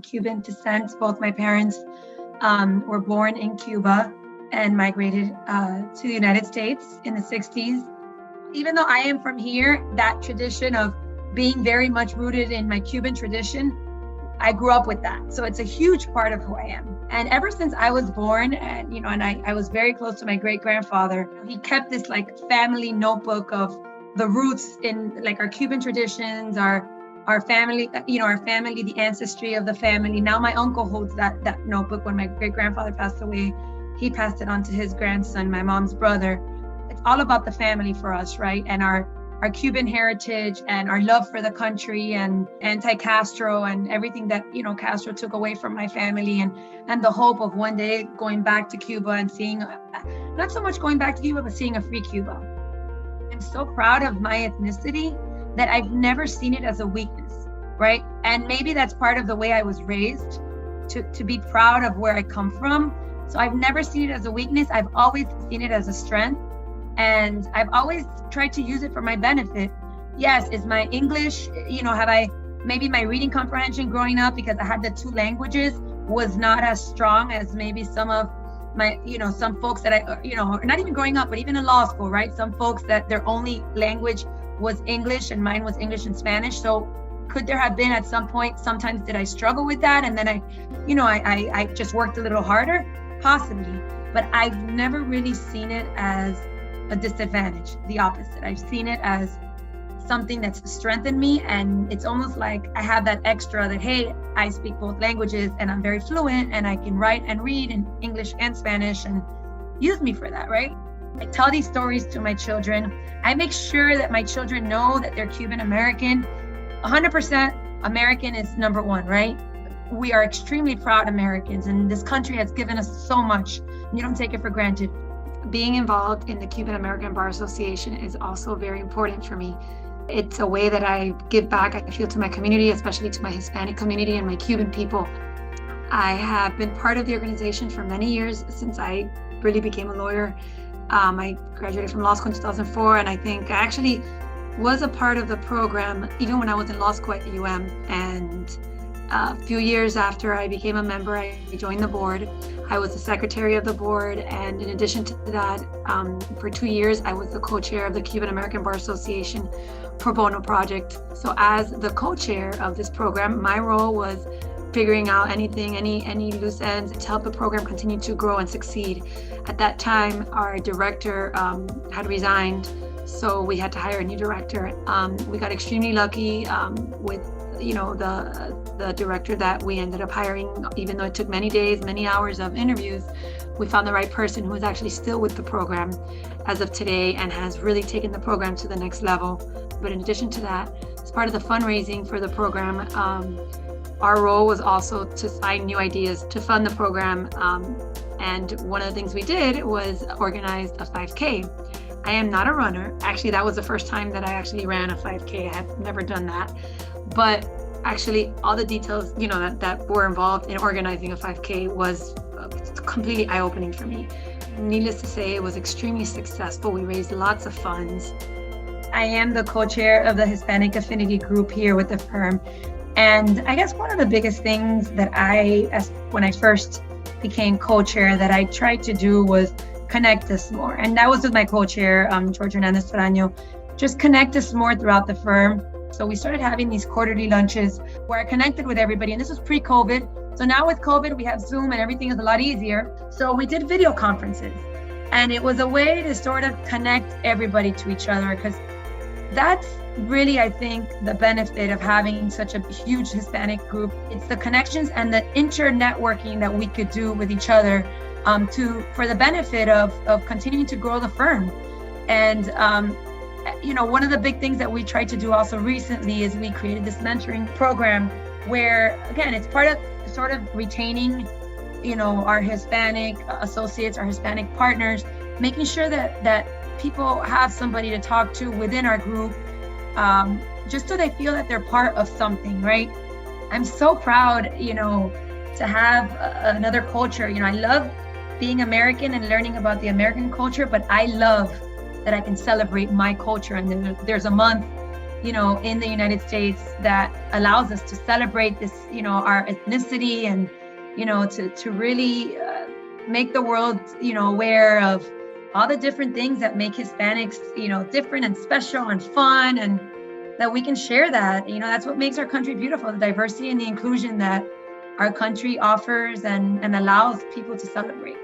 Cuban descent. Both my parents were born in Cuba and migrated to the United States in the 60s. Even though I am from here, that tradition of being very much rooted in my Cuban tradition, I grew up with that. So it's a huge part of who I am. And ever since I was born, and I was very close to my great-grandfather, he kept this like family notebook of the roots in like our Cuban traditions, our family, the ancestry of the family. Now my uncle holds that notebook. When my great-grandfather passed away, he passed it on to his grandson, my mom's brother. It's all about the family for us, right? And our Cuban heritage and our love for the country and anti-Castro and everything that, Castro took away from my family and the hope of one day going back to Cuba and seeing, not so much going back to Cuba, but seeing a free Cuba. I'm so proud of my ethnicity that I've never seen it as a weakness, right? And maybe that's part of the way I was raised, to be proud of where I come from. So I've never seen it as a weakness. I've always seen it as a strength. And I've always tried to use it for my benefit. Yes, is my English, maybe my reading comprehension growing up, because I had the two languages, was not as strong as maybe some of my, some folks that not even growing up, but even in law school, right? Some folks that their only language was English and mine was English and Spanish. So could there have been at some point, sometimes did I struggle with that? And then I just worked a little harder, possibly, but I've never really seen it as a disadvantage, the opposite. I've seen it as something that's strengthened me, and it's almost like I have that extra that, hey, I speak both languages and I'm very fluent and I can write and read in English and Spanish, and use me for that, right? I tell these stories to my children. I make sure that my children know that they're Cuban-American. 100% American is number one, right? We are extremely proud Americans, and this country has given us so much. You don't take it for granted. Being involved in the Cuban-American Bar Association is also very important for me. It's a way that I give back, I feel, to my community, especially to my Hispanic community and my Cuban people. I have been part of the organization for many years since I really became a lawyer. I graduated from law school in 2004, and I think I actually was a part of the program even when I was in law school at UM. And a few years after I became a member, I joined the board. I was the secretary of the board, and in addition to that, for 2 years, I was the co-chair of the Cuban-American Bar Association Pro Bono Project. So as the co-chair of this program, my role was figuring out any loose ends to help the program continue to grow and succeed. At that time, our director had resigned, so we had to hire a new director. We got extremely lucky with the director that we ended up hiring. Even though it took many days, many hours of interviews, we found the right person who is actually still with the program as of today and has really taken the program to the next level. But in addition to that, as part of the fundraising for the program, our role was also to find new ideas to fund the program. And one of the things we did was organize a 5K. I am not a runner. Actually, that was the first time that I actually ran a 5K. I had never done that. But actually, all the details, that were involved in organizing a 5K was completely eye-opening for me. Needless to say, it was extremely successful. We raised lots of funds. I am the co-chair of the Hispanic Affinity group here with the firm. And I guess one of the biggest things that when I first became co-chair, that I tried to do was connect us more. And that was with my co-chair, George Hernandez Ferraño, just connect us more throughout the firm. So we started having these quarterly lunches where I connected with everybody, and this was pre-COVID. So now with COVID, we have Zoom and everything is a lot easier. So we did video conferences, and it was a way to sort of connect everybody to each other, because that's really, I think, the benefit of having such a huge Hispanic group. It's the connections and the inter-networking that we could do with each other for the benefit of continuing to grow the firm. And one of the big things that we tried to do also recently is we created this mentoring program where, again, it's part of sort of retaining, our Hispanic associates, our Hispanic partners, making sure that people have somebody to talk to within our group, just so they feel that they're part of something, right? I'm so proud, to have another culture. I love being American and learning about the American culture, but I love that I can celebrate my culture. And then there's a month, in the United States that allows us to celebrate this, our ethnicity, and, to really make the world, aware of all the different things that make Hispanics, different and special and fun, and that we can share that. That's what makes our country beautiful, the diversity and the inclusion that our country offers and allows people to celebrate.